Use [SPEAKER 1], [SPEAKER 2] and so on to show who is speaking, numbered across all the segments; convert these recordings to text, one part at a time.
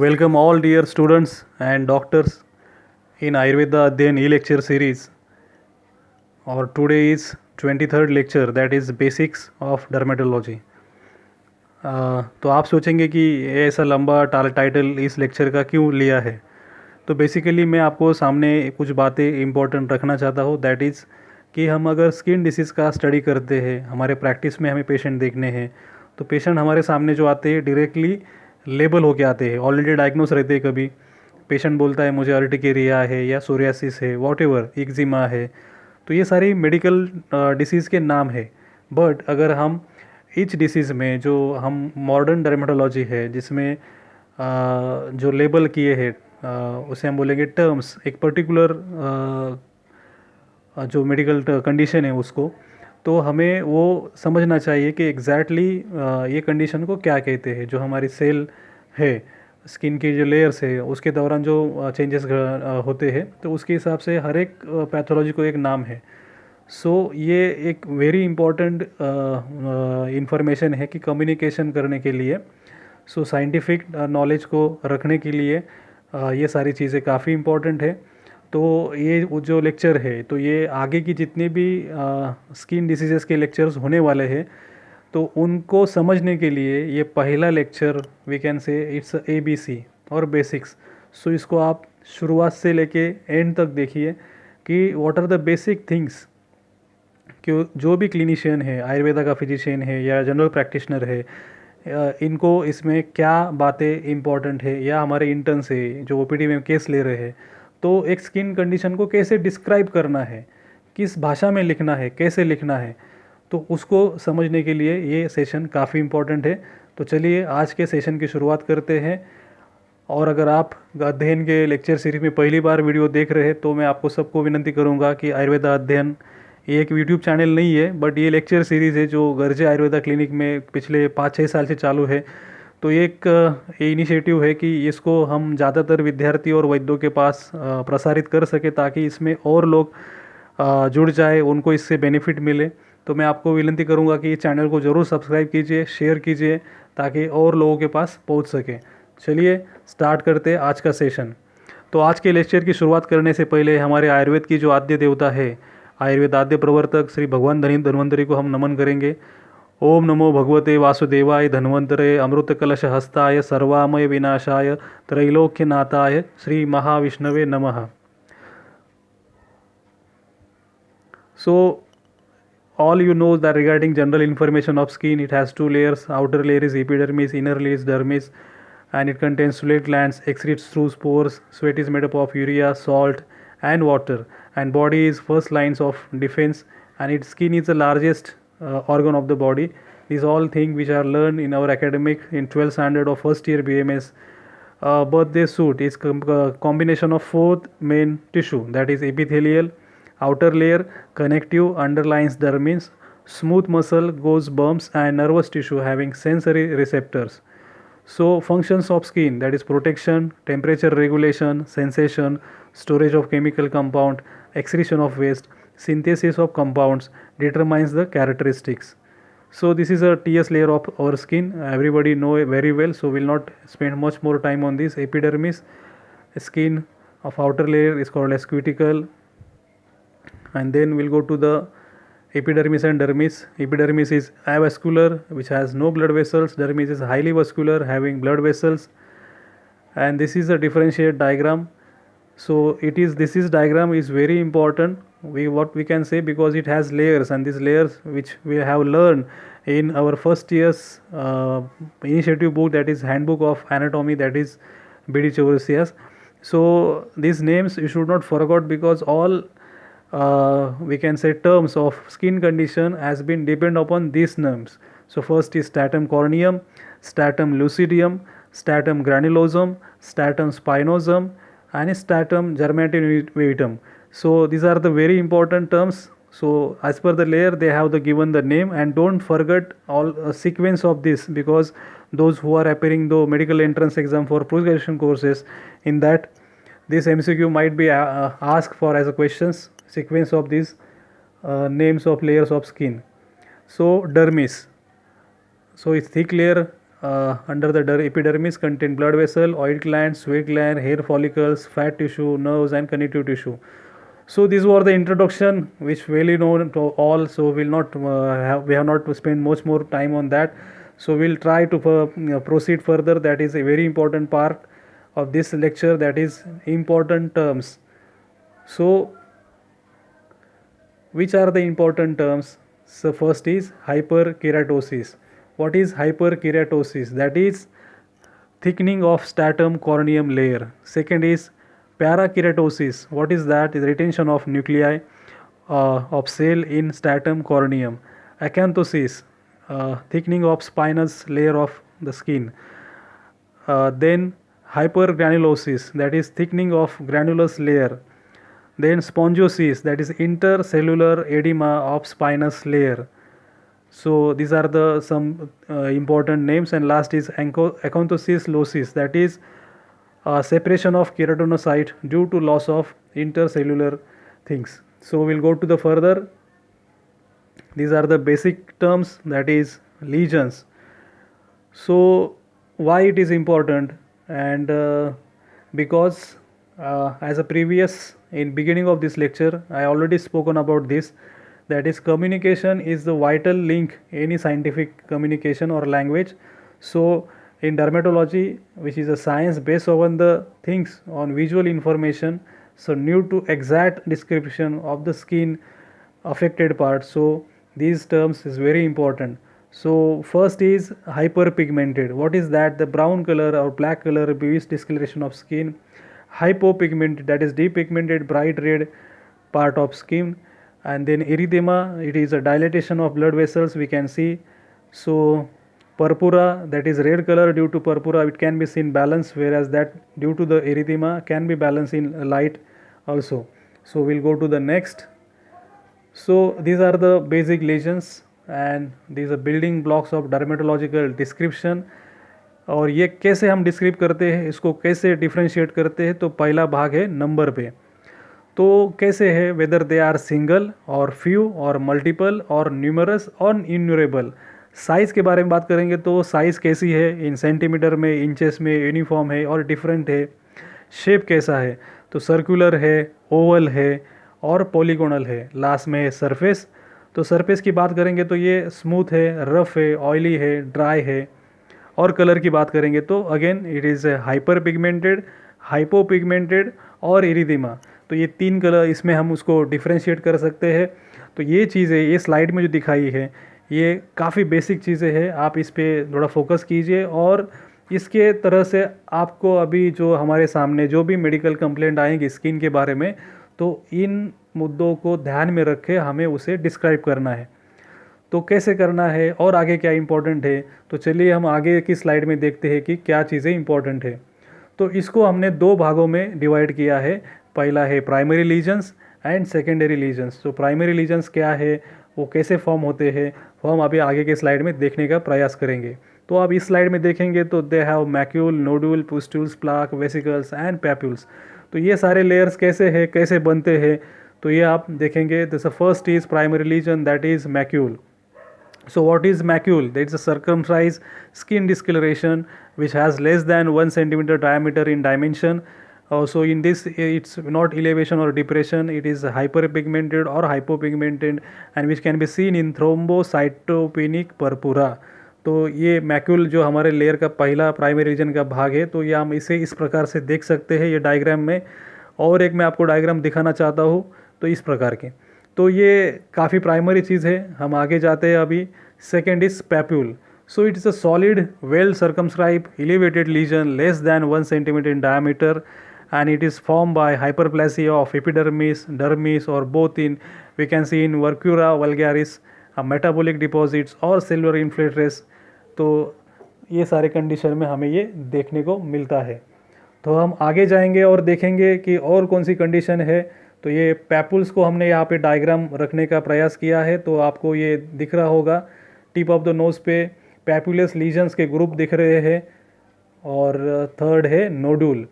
[SPEAKER 1] Welcome all dear students and doctors in Ayurveda Adhyan e-lecture series. Our today is 23rd lecture, that is Basics of Dermatology. तो आप सोचेंगे कि ये ऐसा लंबा टाइटल इस लेक्चर का क्यों लिया है। तो बेसिकली मैं आपको सामने कुछ बातें इम्पोर्टेंट रखना चाहता हूँ, दैट इज़ कि हम अगर स्किन डिसीज़ का स्टडी करते हैं, हमारे प्रैक्टिस में हमें पेशेंट देखने हैं, तो पेशेंट हमारे सामने जो आते हैं डायरेक्टली लेबल होके आते हैं, ऑलरेडी डायग्नोस रहते हैं। कभी पेशेंट बोलता है मुझे अर्टिकेरिया है या सोरियासिस है, वॉट एवर, एक्जिमा है, तो ये सारी मेडिकल डिसीज़ के नाम है। बट अगर हम ईच डिसीज़ में जो हम मॉडर्न डर्मेटोलॉजी है जिसमें जो लेबल किए हैं, उसे हम बोलेंगे टर्म्स, एक पर्टिकुलर जो मेडिकल कंडीशन है उसको, तो हमें वो समझना चाहिए कि एग्जैक्टली ये कंडीशन को क्या कहते हैं। जो हमारी सेल है, स्किन की जो लेयर्स है, उसके दौरान जो चेंजेस होते हैं, तो उसके हिसाब से हर एक पैथोलॉजी को एक नाम है। सो ये एक वेरी इम्पॉर्टेंट इंफॉर्मेशन है कि कम्युनिकेशन करने के लिए, सो साइंटिफिक नॉलेज को रखने के लिए ये सारी चीज़ें काफ़ी इम्पॉर्टेंट है। तो ये जो लेक्चर है, तो ये आगे की जितने भी स्किन डिसीजेस के लेक्चर्स होने वाले हैं, तो उनको समझने के लिए ये पहला lecture we can say it's ABC और बेसिक्स। सो इसको आप शुरुआत से लेके एंड तक देखिए कि what are the basic things, कि जो भी क्लिनिशियन है, आयुर्वेदा का फिजिशियन है या जनरल प्रैक्टिशनर है, इनको इसमें क्या बातें इंपॉर्टेंट है, या हमारे इंटर्न से जो OPD में केस ले रहे हैं, तो एक स्किन कंडीशन को कैसे डिस्क्राइब करना है, किस भाषा में लिखना है, कैसे लिखना है, तो उसको समझने के लिए ये सेशन काफ़ी इम्पोर्टेंट है। तो चलिए आज के सेशन की शुरुआत करते हैं। और अगर आप अध्ययन के लेक्चर सीरीज में पहली बार वीडियो देख रहे हैं, तो मैं आपको सबको विनती करूंगा कि आयुर्वेदा अध्ययन ये एक यूट्यूब चैनल नहीं है, बट ये लेक्चर सीरीज़ है जो गर्जे आयुर्वेदा क्लिनिक में पिछले 5-6 साल से चालू है। तो ये एक ये इनिशिएटिव है कि इसको हम ज़्यादातर विद्यार्थी और वैद्यों के पास प्रसारित कर सके, ताकि इसमें और लोग जुड़ जाए, उनको इससे बेनिफिट मिले। तो मैं आपको विनती करूंगा कि इस चैनल को ज़रूर सब्सक्राइब कीजिए, शेयर कीजिए, ताकि और लोगों के पास पहुंच सके। चलिए स्टार्ट करते हैं आज का सेशन। तो आज के लेक्चर की शुरुआत करने से पहले हमारे आयुर्वेद की जो आद्य देवता है, आयुर्वेद आद्य प्रवर्तक श्री भगवान धन्वंतरी को हम नमन करेंगे। ओम नमो भगवते वासुदेवाय धन्वंतरे अमृत कलश हस्ताय सर्वामय विनाशाय त्रैलोक्यनाथाय श्री महाविष्णवे नमः। So all you know that regarding general information of skin, it has two layers. Outer layer is epidermis, inner layer is dermis, and it contains sweat glands, excretes through spores. Sweat is made up of urea, salt, and water, and body is first lines of defense, and its skin is the largest organ of the body. These all things which are learned in our academic in 12th standard or first year BMS. Birthday suit is combination of four main tissue, that is epithelial, outer layer, connective, underlines dermis, smooth muscle, goes bumps, and nervous tissue having sensory receptors. So functions of skin, that is protection, temperature regulation, sensation, storage of chemical compound, excretion of waste, synthesis of compounds, determines the characteristics. So this is a TS layer of our skin, everybody know it very well, so we'll not spend much more time on this. Epidermis, skin of outer layer is called as cuticle, and then we'll go to the epidermis and dermis. Epidermis is avascular, which has no blood vessels. Dermis is highly vascular, having blood vessels. And this is a differentiate diagram. So this is diagram is very important. What we can say, because it has layers, and these layers which we have learned in our first year's initiative book, that is Handbook of Anatomy, that is BD Chaurasias. So these names you should not forget, because all we can say terms of skin condition has been depend upon these names. So first is stratum corneum, stratum lucidium, stratum granulosum, stratum spinosum, and stratum germatovetum. So these are the very important terms. So as per the layer they have given the name, and don't forget all sequence of this, because those who are appearing the medical entrance exam for post-graduation courses, in that this MCQ might be asked for as a questions, sequence of these names of layers of skin. So dermis, so it's thick layer under the epidermis contain blood vessel, oil gland, sweat gland, hair follicles, fat tissue, nerves, and connective tissue. So these were the introduction, which really known to all. So we have not to spend much more time on that. So we'll try to proceed further. That is a very important part of this lecture. That is important terms. So which are the important terms? So first is hyperkeratosis. What is hyperkeratosis? That is thickening of stratum corneum layer. Second is parakeratosis. What is that? Is retention of nuclei of cell in stratum corneum. Acanthosis, thickening of spinous layer of the skin. Then hypergranulosis, that is thickening of granulous layer. Then spongiosis, that is intercellular edema of spinous layer. So these are the some important names. And last is acanthosis locis, that is separation of keratinocyte due to loss of intercellular things. So we'll go to the further. These are the basic terms, that is lesions. So why it is important? And because as a previous in beginning of this lecture I already spoken about this, that is communication is the vital link any scientific communication or language. So in dermatology, which is a science based on the things on visual information, so new to exact description of the skin affected part. So these terms is very important. So first is hyperpigmented. What is that? The brown color or black color bluish discoloration of skin. Hypopigmented, that is depigmented bright red part of skin. And then erythema, it is a dilatation of blood vessels, we can see. So purpura, that is red color due to purpura, it can be seen balance, whereas that due to the erythema can be balanced in light also. So we'll go to the next. So these are the basic lesions and these are building blocks of dermatological description. और ये कैसे हम describe करते हैं, इसको कैसे differentiate करते हैं? तो पहला भाग है नंबर पे. तो कैसे है? वेदर दे आर सिंगल और फ्यू और मल्टीपल और न्यूमरस और इन्यूरेबल. साइज़ के बारे में बात करेंगे तो साइज़ कैसी है, इन सेंटीमीटर में, इंचेस में, यूनिफॉर्म है और डिफरेंट है. शेप कैसा है? तो सर्कुलर है, ओवल है और पॉलीगोनल है. लास्ट में है सरफेस. तो सरफेस की बात करेंगे तो ये स्मूथ है, रफ है, ऑयली है, ड्राई है. और कलर की बात करेंगे तो again it is hyper pigmented, hypopigmented और इरिदिमा. तो ये तीन कलर इसमें हम उसको डिफ्रेंशिएट कर सकते हैं. तो ये चीज़ें ये स्लाइड में जो दिखाई है ये काफ़ी बेसिक चीज़ें हैं. आप इस पर थोड़ा फोकस कीजिए और इसके तरह से आपको अभी जो हमारे सामने जो भी मेडिकल कंप्लेंट आएंगी स्किन के बारे में, तो इन मुद्दों को ध्यान में रख के हमें उसे डिस्क्राइब करना है. तो कैसे करना है और आगे क्या इंपॉर्टेंट है? तो चलिए हम आगे की स्लाइड में देखते हैं कि क्या चीज़ें इंपॉर्टेंट है. तो इसको हमने दो भागों में डिवाइड किया है. पहला है primary lesions and secondary lesions. तो प्राइमरी लीजन्स क्या है, वो कैसे फॉर्म होते हैं, वो हम अभी आगे के स्लाइड में देखने का प्रयास करेंगे. तो आप इस स्लाइड में देखेंगे तो they have macule, nodule, pustules, plaque, vesicles and papules. तो ये सारे लेयर्स कैसे हैं, कैसे बनते हैं, तो ये आप देखेंगे. This first is primary lesion, that is macule. So what is macule? That is a circumcised skin discoloration which has less than 1 centimeter diameter in dimension. So in this it's not elevation or depression, it is hyperpigmented or hypopigmented and which can be seen in thrombocytopenic purpura. तो ये macule जो हमारे layer का पहला primary reason का भाग है, तो ये हम इसे इस प्रकार से देख सकते हैं ये डायग्राम में. और एक मैं आपको डायग्राम दिखाना चाहता हूँ तो इस प्रकार के. तो ये काफ़ी प्राइमरी चीज़ है. हम आगे जाते हैं अभी. Second is papule. So it is a solid well circumscribed elevated lesion less than 1 centimeter in diameter and it is formed by hyperplasia of epidermis, dermis or both in we can see in Vercura vulgaris, metabolic deposits और cellular infiltrates. तो ये सारे condition में हमें ये देखने को मिलता है. तो हम आगे जाएंगे और देखेंगे कि और कौन सी कंडीशन है. तो ये पैपुल्स को हमने यहाँ पे डायग्राम रखने का प्रयास किया है. तो आपको ये दिख रहा होगा टिप ऑफ द नोज़ पे पैपुलस लीजन्स के ग्रुप दिख रहे हैं. और थर्ड है नोडूल.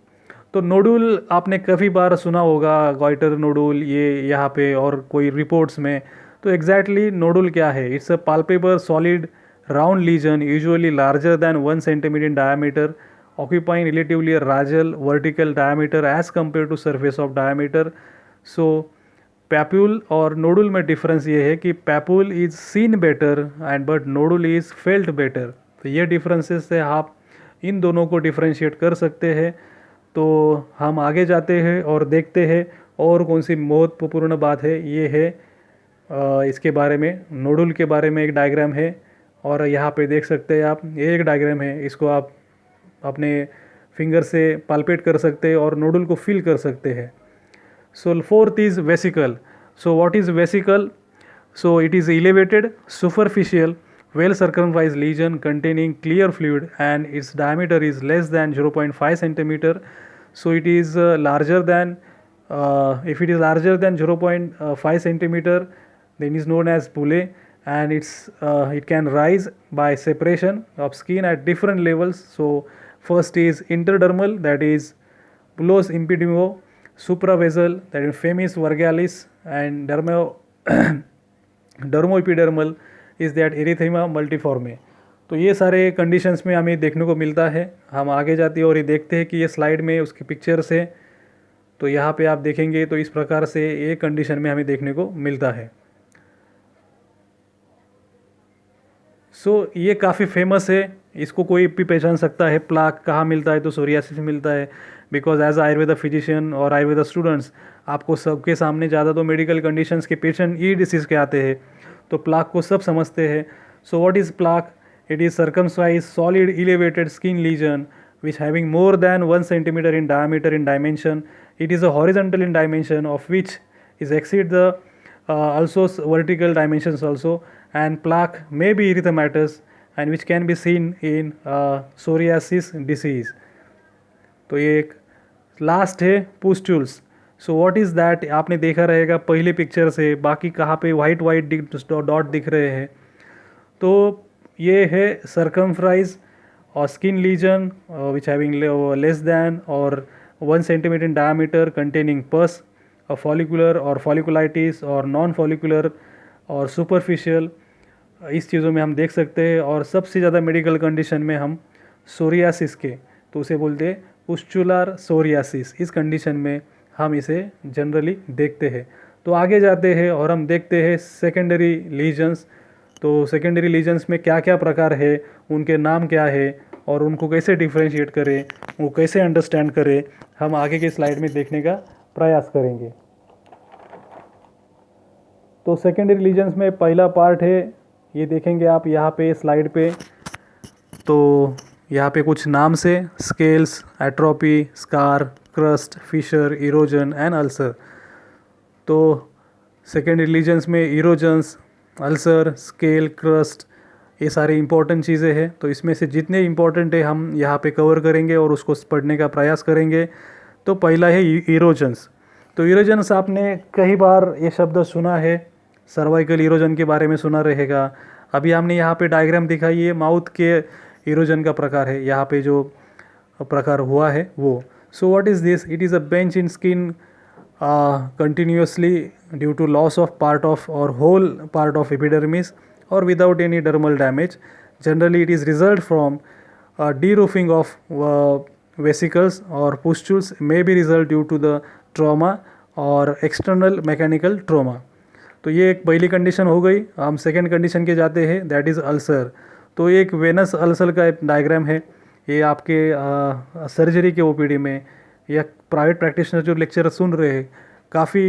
[SPEAKER 1] तो नोडूल आपने काफ़ी बार सुना होगा, गॉइटर नोडूल ये यहाँ पे और कोई रिपोर्ट्स में. तो एग्जैक्टली नोडूल क्या है? It's a palpable solid round lesion usually larger than 1 centimeter in diameter, occupying relatively a radial vertical diameter as compared to surface of diameter. So papule और नोडुल में डिफरेंस ये है कि papule is seen better and but nodule is felt better. तो ये differences से आप इन दोनों को डिफ्रेंशिएट कर सकते हैं। तो हम आगे जाते हैं और देखते हैं और कौन सी महत्वपूर्ण बात है। ये है इसके बारे में, नोडुल के बारे में एक डायग्राम है और यहाँ पे देख सकते हैं आप, ये एक डायग्राम है, इसको आप अपने फिंगर से पाल्पेट कर सकते हैं और नोडुल को फील कर सकते हैं। So fourth is vesicle. So what is vesicle? So it is elevated, superficial, well circumcised lesion containing clear fluid and its diameter is less than 0.5 centimeter. So it is larger than, if it is larger than 0.5 centimeter, then is known as bulle, and it can rise by separation of skin at different levels. So first is interdermal, that is bullous impedimo, supravasal, that is femis vergalis, and dermoepidermal is that erythema multiforme. तो ये सारे conditions में हमें देखने को मिलता है। हम आगे जाते हैं और ये देखते हैं कि ये स्लाइड में उसकी पिक्चर्स है। तो यहाँ पे आप देखेंगे तो इस प्रकार से ये कंडीशन में हमें देखने को मिलता है। ये काफ़ी फेमस है, इसको कोई भी पहचान सकता है। प्लाक कहाँ मिलता है? तो सोरियासिस में मिलता है। बिकॉज एज आयुर्वेदा फिजिशियन और आयुर्वेदा स्टूडेंट्स, आपको सबके सामने ज़्यादा तो मेडिकल कंडीशंस के पेशेंट ई डिसीज़ के आते हैं, तो प्लाक को सब समझते हैं। So what is plaque? It is circumscribed solid elevated skin lesion which having more than 1 centimeter in diameter in dimension. It is a horizontal in dimension of which is exceed the also vertical dimensions also, and plaque may be erythematous and which can be seen in psoriasis disease. तो ये एक last है pustules. So what is that? आपने देखा रहेगा पहले picture से, बाकी कहाँ पे वाइट वाइट डॉट दिख रहे हैं। तो ये है सर्कमफ्राइज or skin lesion which having less than or 1 centimeter in diameter containing pus, a follicular or folliculitis or non-follicular और superficial, इस चीज़ों में हम देख सकते हैं। और सबसे ज़्यादा मेडिकल कंडीशन में हम सोरियासिस के, तो उसे बोलते हैं पुस्चुलर सोरियासिस, इस कंडीशन में हम इसे जनरली देखते हैं। तो आगे जाते हैं और हम देखते हैं सेकेंडरी लीजन्स। तो सेकेंडरी लीजन्स में क्या क्या प्रकार है, उनके नाम क्या है और उनको कैसे डिफ्रेंशिएट करें, वो कैसे अंडरस्टैंड करें, हम आगे के स्लाइड में देखने का प्रयास करेंगे। तो सेकेंडरी लीजन्स में पहला पार्ट है, ये देखेंगे आप यहाँ पे स्लाइड पे। तो यहाँ पे कुछ नाम से scales, atrophy, scar, crust, fissure, erosion and ulcer. तो सेकेंडरी लीजन्स में इरोजन्स, अल्सर, स्केल, क्रस्ट, ये सारी इंपॉर्टेंट चीज़ें हैं। तो इसमें से जितने इंपॉर्टेंट है हम यहाँ पे कवर करेंगे और उसको पढ़ने का प्रयास करेंगे। तो पहला है इरोजन्स। तो इरोजन्स आपने कई बार ये शब्द सुना है, सर्वाइकल इरोजन के बारे में सुना रहेगा। अभी हमने यहाँ पे डायग्राम दिखाई है, माउथ के इरोजन का प्रकार है, यहाँ पे जो प्रकार हुआ है वो। सो what is this? It is a bench in skin continuously due to loss of part of or whole part of epidermis or without any dermal damage. Generally it is result from deroofing of vesicles or pustules, may be result due to the trauma और external mechanical trauma. तो ये एक पहली condition हो गई। हम second condition के जाते हैं, दैट इज़ अल्सर। तो एक वेनस अल्सर का एक डायग्राम है, ये आपके सर्जरी के ओपीडी में या प्राइवेट प्रैक्टिशनर जो लेक्चर सुन रहे हैं, काफ़ी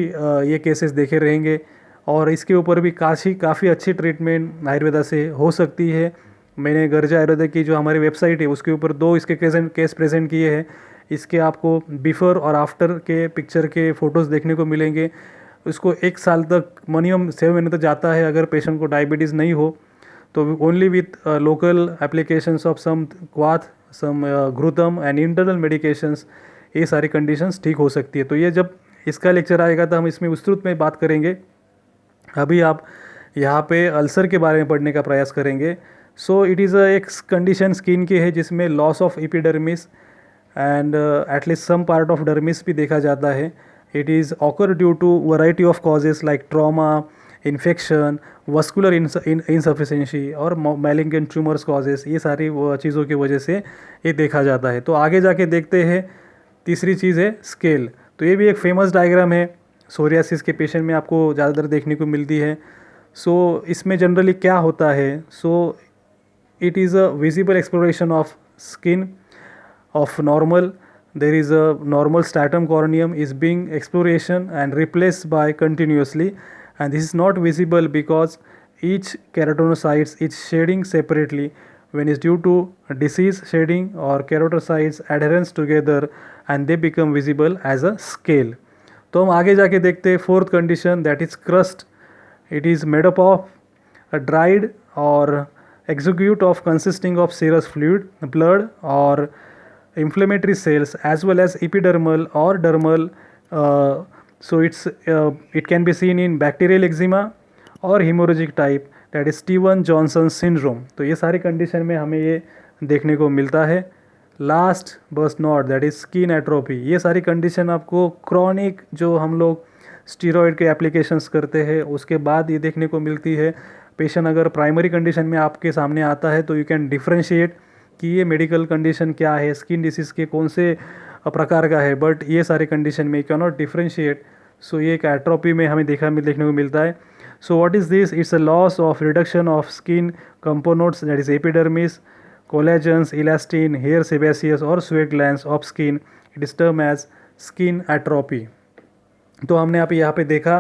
[SPEAKER 1] ये केसेस देखे रहेंगे और इसके ऊपर भी काफ़ी अच्छी ट्रीटमेंट आयुर्वेदा से हो सकती है। मैंने गर्जा आयुर्वेदा की जो हमारी वेबसाइट है उसके ऊपर 2 इसके केस प्रेजेंट किए हैं। इसके आपको बिफोर और आफ्टर के पिक्चर के फ़ोटोज़ देखने को मिलेंगे। इसको 1 साल तक, मिनिमम 7 महीने तक जाता है अगर पेशेंट को डायबिटीज़ नहीं हो तो। Only with local applications of some क्वाथ, सम घृतम एंड इंटरनल मेडिकेशंस, ये सारी कंडीशंस ठीक हो सकती है। तो ये जब इसका लेक्चर आएगा तो हम इसमें विस्तृत में बात करेंगे। अभी आप यहाँ पे अल्सर के बारे में पढ़ने का प्रयास करेंगे। सो इट इज़ एक कंडीशन स्किन की है जिसमें loss of epidermis and at least some part of dermis भी देखा जाता है। It is occur due to variety of causes like trauma, infection, vascular insufficiency और मैलिग्नेंट ट्यूमर्स कॉजेस, ये सारी चीज़ों की वजह से ये देखा जाता है। तो आगे जाके देखते हैं, तीसरी चीज़ है स्केल। तो ये भी एक फेमस डायग्राम है, सोरियासिस के पेशेंट में आपको ज़्यादातर देखने को मिलती है। सो इसमें जनरली क्या होता है, सो it is a visible exploration of skin of normal. There is a normal stratum corneum is being exploration and replaced by continuously, and this is not visible because each keratinocytes is shading separately when is due to disease shading or keratinocytes adherence together and they become visible as a scale. तो हम आगे जाके देखते हैं fourth condition, that is crust. It is made up of a dried or exudate of consisting of serous fluid, blood or inflammatory cells as well as epidermal or dermal. So it can be seen in bacterial eczema और hemorrhagic type, that is Steven Johnson syndrome. तो ये सारी condition में हमें ये देखने को मिलता है. Last but not, that is skin atrophy. ये सारी कंडीशन आपको क्रॉनिक जो हम लोग स्टीरॉयड के एप्लीकेशंस करते हैं उसके बाद ये देखने को मिलती है. पेशेंट अगर प्राइमरी कंडीशन में आपके सामने आता है तो यू कैन डिफ्रेंशिएट कि ये मेडिकल कंडीशन क्या है, स्किन डिसीज़ के कौन से प्रकार का है, बट ये सारे कंडीशन में you can not differentiate. So ये एक एट्रोपी में हमें देखने को मिलता है. So what is this? It's a loss of reduction of skin components, that is epidermis, collagens, elastin, hair sebaceous और sweat glands of skin. It is term as skin atrophy. तो हमने यहाँ पे देखा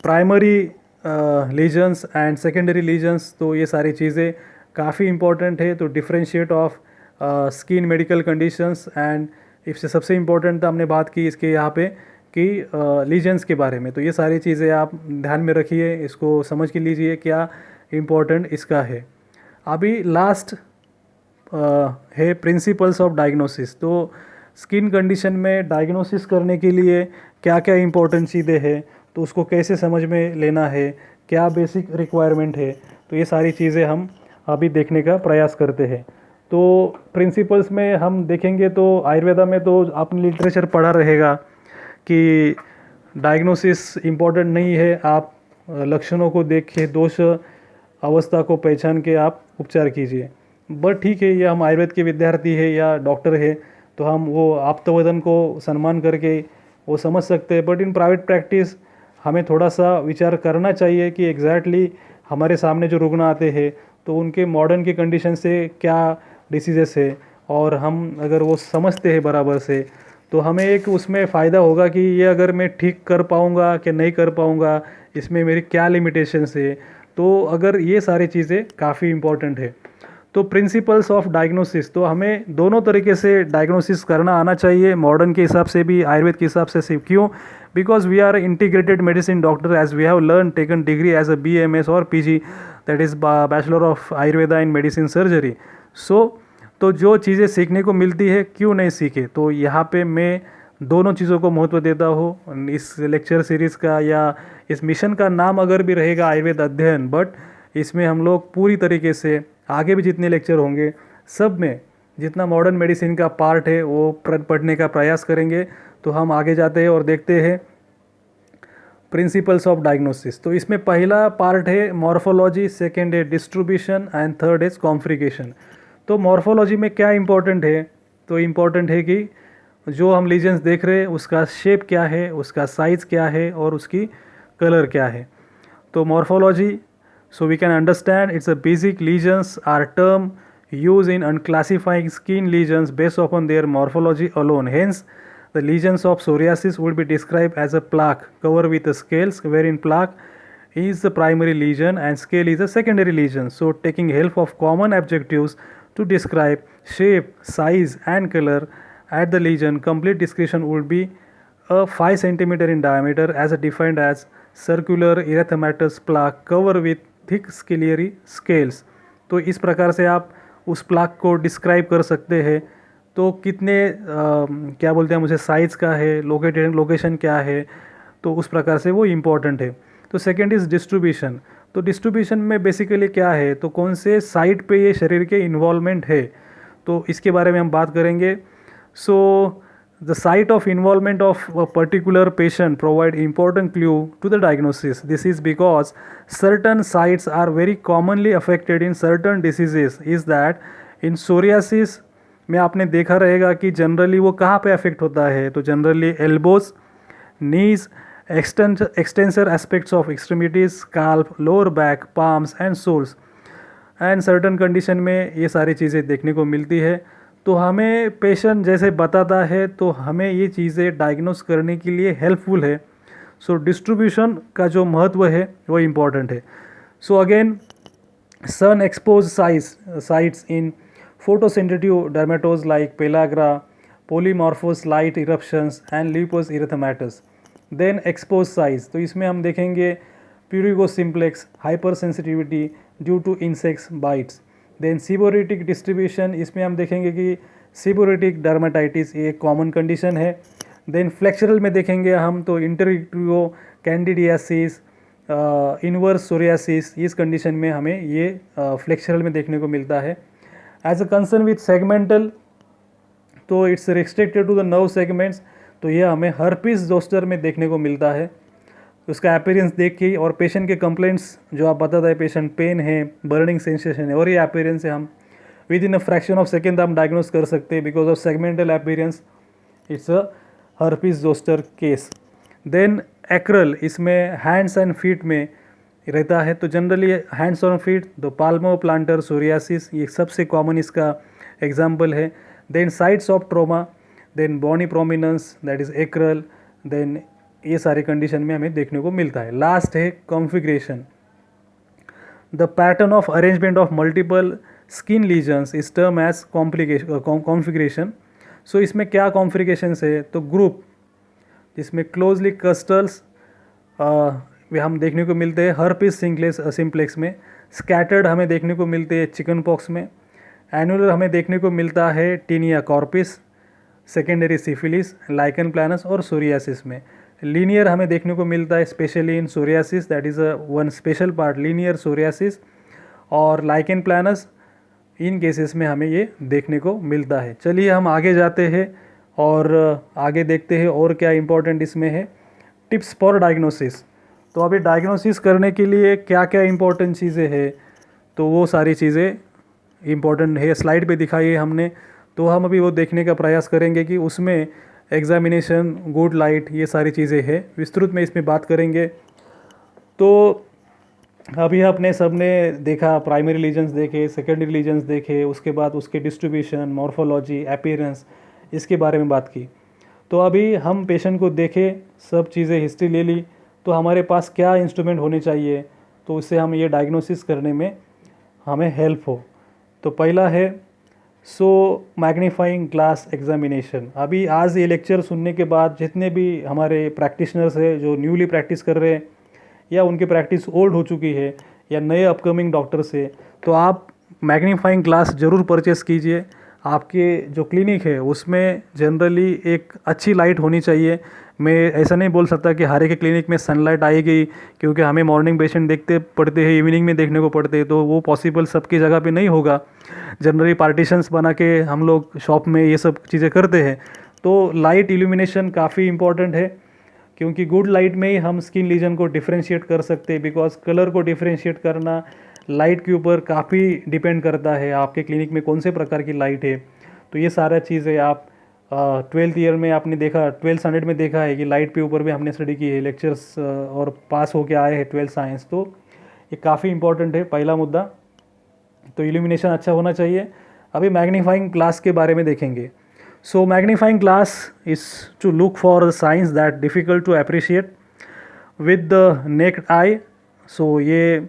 [SPEAKER 1] primary lesions and secondary lesions. तो ये सारी चीज़ें काफ़ी इंपॉर्टेंट है. तो differentiate of skin medical conditions and इससे सबसे इम्पोर्टेंट हमने बात की इसके यहाँ पे कि लीजन्स के बारे में. तो ये सारी चीज़ें आप ध्यान में रखिए, इसको समझ के लीजिए क्या इम्पोर्टेंट इसका है. अभी लास्ट है प्रिंसिपल्स ऑफ डायग्नोसिस. तो स्किन कंडीशन में डायग्नोसिस करने के लिए क्या क्या इंपॉर्टेंट चीज़ें हैं, तो उसको कैसे समझ में लेना है, क्या बेसिक रिक्वायरमेंट है, तो ये सारी चीज़ें हम अभी देखने का प्रयास करते हैं. तो प्रिंसिपल्स में हम देखेंगे तो आयुर्वेदा में तो आपने लिटरेचर पढ़ा रहेगा कि डायग्नोसिस इम्पॉर्टेंट नहीं है. आप लक्षणों को देख के दोष अवस्था को पहचान के आप उपचार कीजिए. बट ठीक है, ये हम आयुर्वेद के विद्यार्थी है या डॉक्टर है तो हम वो आप्तवदन को सम्मान करके वो समझ सकते हैं. बट इन प्राइवेट प्रैक्टिस हमें थोड़ा सा विचार करना चाहिए कि एग्जैक्टली हमारे सामने जो रुग्ण आते हैं तो उनके मॉडर्न की कंडीशन से क्या डिसीजेस है, और हम अगर वो समझते हैं बराबर से तो हमें एक उसमें फ़ायदा होगा कि ये अगर मैं ठीक कर पाऊँगा कि नहीं कर पाऊँगा, इसमें मेरी क्या लिमिटेशंस है. तो अगर ये सारी चीज़ें काफ़ी इम्पॉर्टेंट है. तो प्रिंसिपल्स ऑफ डायग्नोसिस, तो हमें दोनों तरीके से डायग्नोसिस करना आना चाहिए, मॉडर्न के हिसाब से भी, आयुर्वेद के हिसाब से. क्यों? Because we are integrated medicine doctor as we have learn taken degree as a BMS और PG, that is bachelor of Ayurveda in medicine surgery. तो जो चीज़ें सीखने को मिलती है क्यों नहीं सीखे. तो यहाँ पे मैं दोनों चीज़ों को महत्व देता हूँ. इस लेक्चर सीरीज़ का या इस मिशन का नाम अगर भी रहेगा आयुर्वेद अध्ययन, बट इसमें हम लोग पूरी तरीके से आगे भी जितने लेक्चर होंगे सब में जितना मॉडर्न मेडिसिन का पार्ट है वो पढ़ने का प्रयास करेंगे. तो हम आगे जाते हैं और देखते हैं प्रिंसिपल्स ऑफ डायग्नोसिस. तो इसमें पहला पार्ट है मॉर्फोलॉजी, सेकेंड है distribution and third is configuration. तो मॉर्फोलॉजी में क्या इंपॉर्टेंट है, तो इम्पॉर्टेंट है कि जो हम लीजन्स देख रहे हैं उसका शेप क्या है, उसका साइज़ क्या है और उसकी कलर क्या है. तो morphology, so we can understand it's a basic lesions are term used in unclassifying skin lesions based upon their morphology alone. Hence the lesions of psoriasis would be described as a plaque covered with scales, wherein plaque is the primary lesion and scale is a secondary lesion. So taking help of common adjectives to describe shape, size and color at the lesion, complete description would be a 5 cm in diameter as defined as circular erythematous plaque covered with thick scaly scales. तो इस प्रकार से आप उस plaque को describe कर सकते हैं. तो कितने क्या बोलते हैं, मुझे साइज़ का है, लोकेशन क्या है, तो उस प्रकार से वो इम्पॉर्टेंट है. तो सेकेंड इज़ डिस्ट्रीब्यूशन. तो डिस्ट्रीब्यूशन में बेसिकली क्या है, तो कौन से साइड पे ये शरीर के इन्वॉल्वमेंट है, तो इसके बारे में हम बात करेंगे. सो The site of involvement of a particular patient provide important clue to the diagnosis. This is because certain sites are very commonly affected in certain diseases. Is that in psoriasis में आपने देखा रहेगा कि जनरली वो कहाँ पे affect होता है, तो generally elbows, knees, extensor aspects of extremities, scalp, lower back, palms and soles. And certain condition में ये सारी चीज़ें देखने को मिलती है. तो हमें पेशेंट जैसे बताता है तो हमें ये चीज़ें डायग्नोस करने के लिए हेल्पफुल है. सो डिस्ट्रीब्यूशन का जो महत्व है वो इम्पॉर्टेंट है. So again sun exposed sites in photosensitive dermatoses like pellagra, polymorphous light eruptions and lupus erythematosus. Then exposed साइज, तो इसमें हम देखेंगे prurigo simplex, hypersensitivity due to insects bites. Then seborrhoeic distribution, इसमें हम देखेंगे कि सीबोरेटिक डर्मेटाइटिस ये एक कॉमन कंडीशन है. देन फ्लेक्चरल में देखेंगे हम तो इंटरविट्रियो कैंडिडियासिस, इनवर्स सोरियासिस, इस कंडीशन में हमें ये फ्लेक्चरल में देखने को मिलता है. As a concern with segmental, तो it's restricted to the nerve segments, तो ये हमें हर्पिस जोस्टर में देखने को मिलता है. उसका अपीयरेंस देख के और पेशेंट के कंप्लेंट्स जो आप बताता है, पेशेंट पेन है, बर्निंग सेंसेशन है और ये अपीयरेंस है, हम within a fraction of second हम डायग्नोस कर सकते हैं because of segmental appearance. It's a herpes zoster case. Then acral, इसमें हैंड्स एंड फीट में रहता है, तो जनरली हैंड्स और फीट, तो पाल्मो प्लांटर सोरियासिस ये सबसे कॉमन इसका एग्जाम्पल है. Then sites of trauma, then bony prominence that is acral, then ये सारी कंडीशन में हमें देखने को मिलता है. लास्ट है configuration. The pattern of arrangement of multiple skin lesions is term as configuration. So इसमें क्या कॉन्फिग्रेशंस है, तो ग्रुप जिसमें क्लोजली कस्टल्स वे हम देखने को मिलते हैं हर्पिस सिम्प्लेक्स में. स्कैटर्ड हमें देखने को मिलते हैं चिकन पॉक्स में. एनुलर हमें देखने को मिलता है tinea corporis, secondary syphilis, lichen planus और सोरियासिस में. लीनियर हमें देखने को मिलता है specially in psoriasis, that is a one special part linear psoriasis. और लाइकन प्लानस इन केसेस में हमें ये देखने को मिलता है. चलिए हम आगे जाते हैं और आगे देखते हैं और क्या इंपॉर्टेंट इसमें है. टिप्स फॉर डायग्नोसिस, तो अभी डायग्नोसिस करने के लिए क्या क्या इंपॉर्टेंट चीज़ें हैं, तो वो सारी चीज़ें इंपॉर्टेंट है, स्लाइड पे दिखाई है हमने. तो हम अभी वो देखने का प्रयास करेंगे कि उसमें एग्जामिनेशन, गुड लाइट, ये सारी चीज़ें हैं. विस्तृत में इसमें बात करेंगे. तो अभी आपने सबने देखा, प्राइमरी लीजन्स देखे, सेकेंडरी लीजन्स देखे, उसके बाद उसके डिस्ट्रीब्यूशन, मॉर्फोलॉजी, अपीयरेंस, इसके बारे में बात की. तो अभी हम पेशेंट को देखे, सब चीज़ें हिस्ट्री ले ली, तो हमारे पास क्या इंस्ट्रूमेंट होने चाहिए तो उससे हम ये डायग्नोसिस करने में हमें हेल्प हो. तो पहला है मैग्नीफाइंग ग्लास एग्जामिनेशन. अभी आज ये लेक्चर सुनने के बाद जितने भी हमारे प्रैक्टिशनर्स हैं जो न्यूली प्रैक्टिस कर रहे हैं या उनकी प्रैक्टिस ओल्ड हो चुकी है या नए अपकमिंग डॉक्टर्स है, तो आप मैग्नीफाइंग ग्लास ज़रूर परचेस कीजिए. आपके जो क्लिनिक है उसमें जनरली एक अच्छी लाइट होनी चाहिए. मैं ऐसा नहीं बोल सकता कि हर एक क्लिनिक में सनलाइट आएगी, क्योंकि हमें मॉर्निंग पेशेंट देखते पड़ते हैं, इवनिंग में देखने को पड़ते हैं, तो वो पॉसिबल सबकी जगह पे नहीं होगा. जनरली पार्टीशंस बना के हम लोग शॉप में ये सब चीज़ें करते हैं. तो लाइट इल्यूमिनेशन काफ़ी इंपॉर्टेंट है, क्योंकि गुड लाइट में ही हम स्किन लीजन को डिफ्रेंशिएट कर सकते हैं. बिकॉज कलर को डिफ्रेंशिएट करना लाइट के ऊपर काफ़ी डिपेंड करता है, आपके क्लिनिक में कौन से प्रकार की लाइट है. तो ये सारा चीज़ें आप 12th ईयर में आपने देखा, 12th स्टैंडर्ड में देखा है कि लाइट के ऊपर भी हमने स्टडी की है, लेक्चर्स और पास होके आए हैं 12th साइंस. तो ये काफ़ी इंपॉर्टेंट है पहला मुद्दा. तो इल्यूमिनेशन अच्छा होना चाहिए. अभी मैग्नीफाइंग ग्लास के बारे में देखेंगे. So magnifying glass is to look for signs that difficult to appreciate with the naked eye. So ये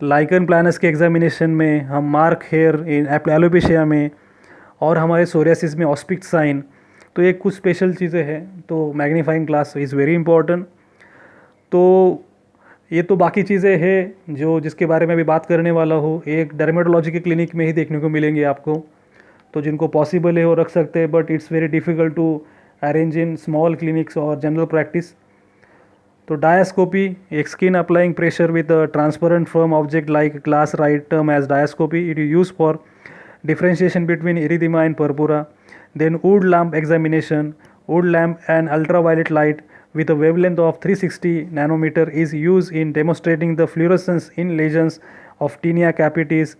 [SPEAKER 1] लाइकन प्लानस के एग्जामिनेशन में हम मार्क हेयर इन एलोपेशिया में और हमारे सोरियासिस में ऑस्पिक साइन, तो ये कुछ स्पेशल चीज़ें हैं. तो magnifying glass is very important. तो ये तो बाकी चीज़ें हैं जो जिसके बारे में अभी बात करने वाला हूँ, एक डर्मेटोलॉजी के क्लिनिक में ही देखने को मिलेंगे आपको. तो जिनको पॉसिबल है वो रख सकते हैं, but it's very difficult to arrange in small clinics और जनरल प्रैक्टिस. तो डायस्कोपी, एक skin applying pressure with a transparent firm object like glass, right term as diascopy. It is use for differentiation between erythema and purpura. Then wood lamp examination. Wood lamp and ultraviolet light with a wavelength of 360 nanometer is used in demonstrating the fluorescence in lesions of tinea capitis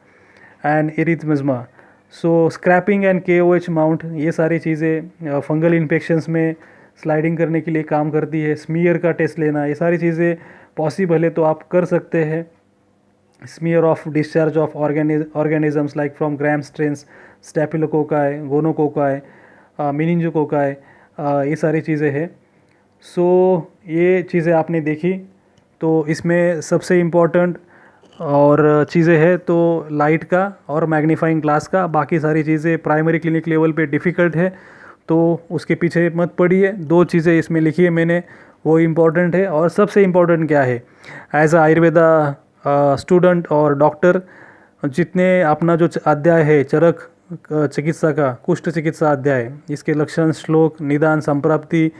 [SPEAKER 1] and erythemisma. So scraping and KOH mount, ये सारी चीज़ें fungal infections में sliding करने के लिए काम करती है. स्मीयर का टेस्ट लेना, ये सारी चीज़ें पॉसिबल है तो आप कर सकते हैं. Smear of discharge of organisms like from gram stains, staphylococci, gonococci, मिनिंजोकोकाई, ये सारी चीज़ें हैं. सो ये चीज़ें आपने देखी. तो इसमें सबसे इम्पोर्टेंट और चीज़ें हैं तो लाइट का और मैग्नीफाइंग ग्लास का. बाकी सारी चीज़ें प्राइमरी क्लिनिक लेवल पे डिफ़िकल्ट है तो उसके पीछे मत पड़िए. 2 चीज़ें इसमें लिखी है मैंने, वो इम्पोर्टेंट है. और सबसे इम्पोर्टेंट क्या है, एज अ आयुर्वेदा स्टूडेंट और डॉक्टर, जितने अपना जो अध्याय है चरक चिकित्सा का, कुष्ठ चिकित्सा अध्याय, इसके लक्षण, श्लोक, निदान, संप्राप्ति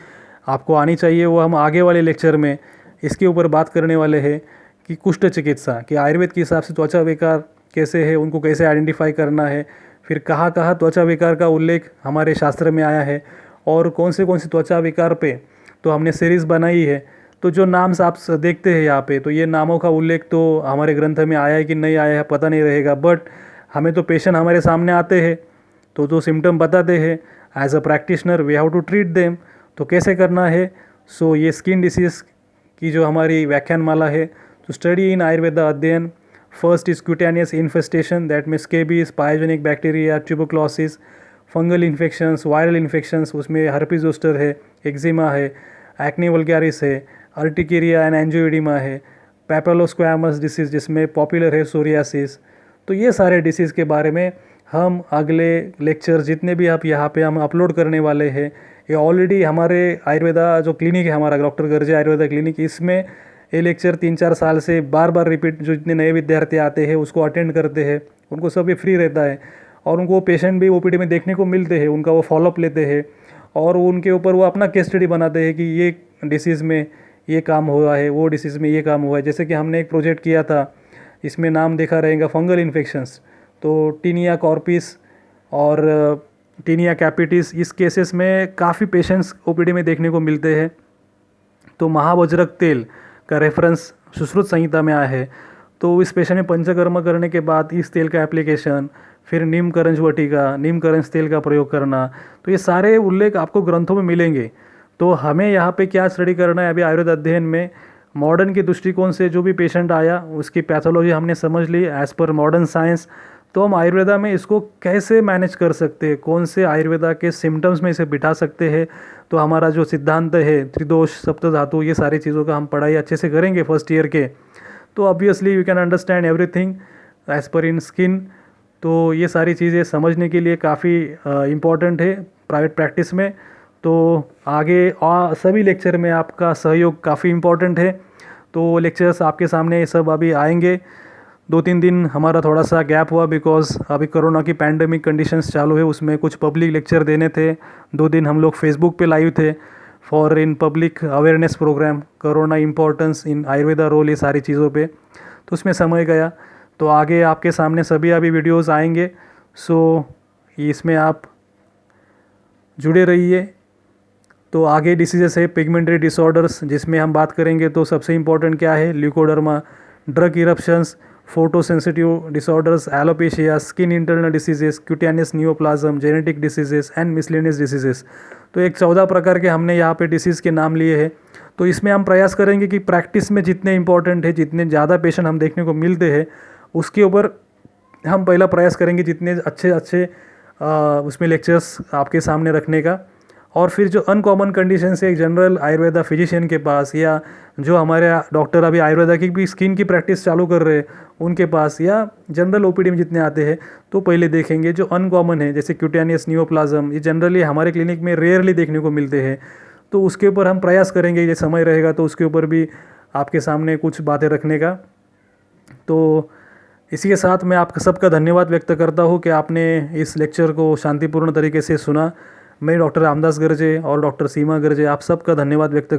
[SPEAKER 1] आपको आनी चाहिए. वो हम आगे वाले लेक्चर में इसके ऊपर बात करने वाले हैं कि कुष्ठ चिकित्सा, कि आयुर्वेद के हिसाब से त्वचा विकार कैसे है, उनको कैसे आइडेंटिफाई करना है, फिर कहाँ कहाँ त्वचा विकार का उल्लेख हमारे शास्त्र में आया है, और कौन से त्वचा विकार पे तो हमने सीरीज़ बनाई है. तो जो नाम आप देखते हैं यहाँ पे, तो ये नामों का उल्लेख तो हमारे ग्रंथ में आया है कि नहीं आया है पता नहीं रहेगा, बट हमें तो पेशेंट हमारे सामने आते हैं तो जो सिम्टम बताते हैं, as a practitioner we have to treat them. तो कैसे करना है. सो ये स्किन डिसीज़ की जो हमारी व्याख्यान माला है, तो स्टडी इन आयुर्वेदा अध्ययन. First is cutaneous infestation, that mean scabies, pyogenic bacteria, tuberculosis, fungal infections, viral infections, उसमें हर्पीज जोस्टर है, एक्जिमा है, एक्ने वल्गैरिस है, अर्टिकेरिया एंड एंजियोइडिमा है, पैपेलोस्क्वामस डिसीज़ जिसमें पॉपुलर है सोरियासिस. तो ये सारे डिसीज़ के बारे में हम अगले लेक्चर जितने भी आप यहाँ पे हम अपलोड करने वाले हैं, ये ऑलरेडी हमारे आयुर्वेदा जो क्लिनिक है हमारा डॉक्टर गर्जे आयुर्वेदा क्लिनिक, इसमें ये लेक्चर 3-4 साल से बार बार रिपीट, जो जितने नए विद्यार्थी आते हैं उसको अटेंड करते हैं, उनको सब ये फ्री रहता है. और उनको पेशेंट भी OPD में देखने को मिलते हैं, उनका वो फॉलोअप लेते हैं और उनके ऊपर वो अपना केस स्टडी बनाते हैं कि ये डिसीज़ में ये काम हुआ है, वो डिसीज़ में ये काम हुआ है. जैसे कि हमने एक प्रोजेक्ट किया था, इसमें नाम देखा रहेगा फंगल इन्फेक्शंस, तो टीनिया कॉर्पिस और टीनिया कैपिटिस, इस केसेस में काफ़ी पेशेंट्स OPD में देखने को मिलते हैं. तो महावज्रक तेल का रेफरेंस सुश्रुत संहिता में आया है. तो इस पेशेंट में पंचकर्म करने के बाद इस तेल का एप्लीकेशन, फिर नीम करंज वटिका, नीम करंज तेल का प्रयोग करना, तो ये सारे उल्लेख आपको ग्रंथों में मिलेंगे. तो हमें यहाँ पे क्या स्टडी करना है अभी आयुर्वेद अध्ययन में, मॉडर्न के दृष्टिकोण से जो भी पेशेंट आया उसकी पैथोलॉजी हमने समझ ली एज़ पर मॉडर्न साइंस. तो हम आयुर्वेदा में इसको कैसे मैनेज कर सकते हैं, कौन से आयुर्वेदा के सिम्टम्स में इसे बिठा सकते हैं. तो हमारा जो सिद्धांत है त्रिदोष सप्तधातु, ये सारी चीज़ों का हम पढ़ाई अच्छे से करेंगे फर्स्ट ईयर के. तो obviously you can understand everything as per in skin. तो ये सारी चीज़ें समझने के लिए काफ़ी इम्पॉर्टेंट है प्राइवेट प्रैक्टिस में. तो आगे सभी लेक्चर में आपका सहयोग काफ़ी इम्पॉर्टेंट है. तो लेक्चर्स आपके सामने सब अभी आएंगे. 2-3 दिन हमारा थोड़ा सा गैप हुआ बिकॉज अभी कोरोना की पैंडमिक कंडीशंस चालू है, उसमें कुछ पब्लिक लेक्चर देने थे. 2 दिन हम लोग फेसबुक पे लाइव थे for in public awareness programme, corona importance in Ayurveda role, ये सारी चीज़ों पे. तो उसमें समय गया. तो आगे आपके सामने सभी अभी वीडियोस आएंगे. सो इसमें आप जुड़े रहिए. तो आगे डिसीजेस है पिगमेंटरी डिसऑर्डर्स, जिसमें हम बात करेंगे. तो सबसे इम्पोर्टेंट क्या है, leucoderma, drug eruptions, photosensitive disorders, alopecia, skin internal diseases, cutaneous neoplasm, genetic diseases and miscellaneous diseases. तो एक 14 प्रकार के हमने यहाँ पे डिसीज़ के नाम लिए हैं. तो इसमें हम प्रयास करेंगे कि प्रैक्टिस में जितने इंपॉर्टेंट है, जितने ज़्यादा पेशेंट हम देखने को मिलते हैं, उसके ऊपर हम पहला प्रयास करेंगे जितने अच्छे उसमें लेक्चर्स आपके सामने रखने का. और फिर जो अनकॉमन कंडीशन है एक जनरल आयुर्वेदा फिजिशियन के पास, या जो हमारे डॉक्टर अभी आयुर्वेदा की भी स्किन की प्रैक्टिस चालू कर रहे हैं उनके पास, या जनरल OPD में जितने आते हैं, तो पहले देखेंगे जो अनकॉमन है जैसे क्यूटेनियस नियोप्लाज्म, ये जनरली हमारे क्लिनिक में रेयरली देखने को मिलते हैं. तो उसके ऊपर हम प्रयास करेंगे, ये समय रहेगा तो उसके ऊपर भी आपके सामने कुछ बातें रखने का. तो इसी के साथ मैं आप सबका धन्यवाद व्यक्त करता हूँ कि आपने इस लेक्चर को शांतिपूर्ण तरीके से सुना. मैं डॉक्टर रामदास गर्जे और डॉक्टर सीमा गर्जे आप सबका धन्यवाद व्यक्त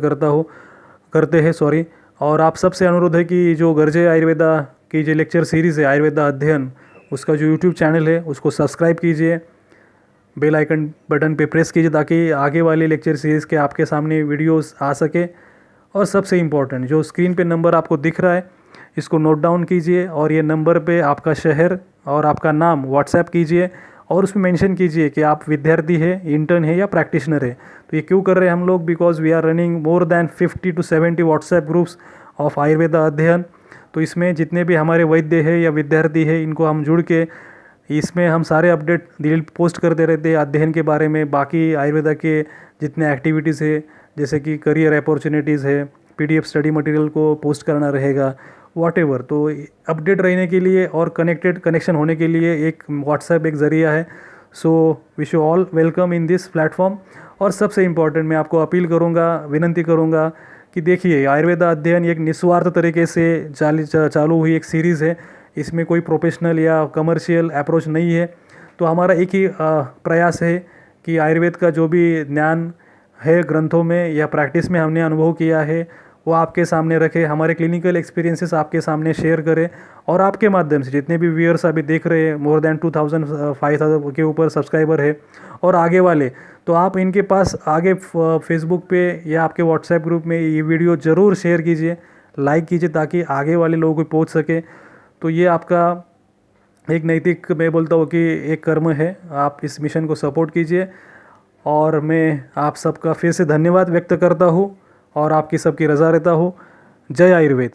[SPEAKER 1] करते हैं. और आप सबसे अनुरोध है कि जो गर्जे आयुर्वेदा की जो लेक्चर सीरीज़ है आयुर्वेदा अध्ययन, उसका जो YouTube चैनल है उसको सब्सक्राइब कीजिए. बेल आइकन बटन पे प्रेस कीजिए ताकि आगे वाले लेक्चर सीरीज़ के आपके सामने वीडियोस आ सके। और सबसे इम्पोर्टेंट, जो स्क्रीन पे नंबर आपको दिख रहा है इसको नोट डाउन कीजिए और ये नंबर पे आपका शहर और आपका नाम व्हाट्सएप कीजिए और उसमें मेंशन कीजिए कि आप विद्यार्थी है, इंटर्न है या प्रैक्टिशनर है। तो ये क्यों कर रहे हैं हम लोग? Because we are running more than 50 to 70 WhatsApp groups of Ayurveda अध्ययन। तो इसमें जितने भी हमारे वैद्य है या विद्यार्थी है इनको हम जुड़ के इसमें हम सारे अपडेट दिल पोस्ट करते रहते हैं अध्ययन के बारे में, बाकी आयुर्वेदा के जितने एक्टिविटीज़ है जैसे कि करियर अपॉर्चुनिटीज़ है, पीडीएफ स्टडी मटेरियल को पोस्ट करना रहेगा, वॉटेवर। तो अपडेट रहने के लिए और कनेक्शन होने के लिए एक व्हाट्सएप एक ज़रिया है। So wish you all welcome in this platform. और सबसे इम्पॉर्टेंट, मैं आपको अपील करूँगा, विनंती करूँगा कि देखिए आयुर्वेदा अध्ययन एक निस्वार्थ तरीके से चालू हुई एक सीरीज़ है। इसमें कोई प्रोफेशनल या कमर्शियल अप्रोच नहीं है। तो हमारा एक ही प्रयास है कि आयुर्वेद का जो भी ज्ञान है ग्रंथों में या प्रैक्टिस में हमने अनुभव किया है वो आपके सामने रखें, हमारे क्लिनिकल एक्सपीरियंसेस आपके सामने शेयर करें और आपके माध्यम से जितने भी व्यूअर्स अभी देख रहे हैं, मोर देन 2000 5000 के ऊपर सब्सक्राइबर है और आगे वाले, तो आप इनके पास आगे फेसबुक पे या आपके व्हाट्सएप ग्रुप में ये वीडियो ज़रूर शेयर कीजिए, लाइक कीजिए ताकि आगे वाले लोगों को पहुंच सके। तो ये आपका एक नैतिक, मैं बोलता हूँ कि एक कर्म है, आप इस मिशन को सपोर्ट कीजिए। और मैं आप सबका फिर से धन्यवाद व्यक्त करता हूँ और आपकी सबकी रज़ा रहता हूँ। जय आयुर्वेद।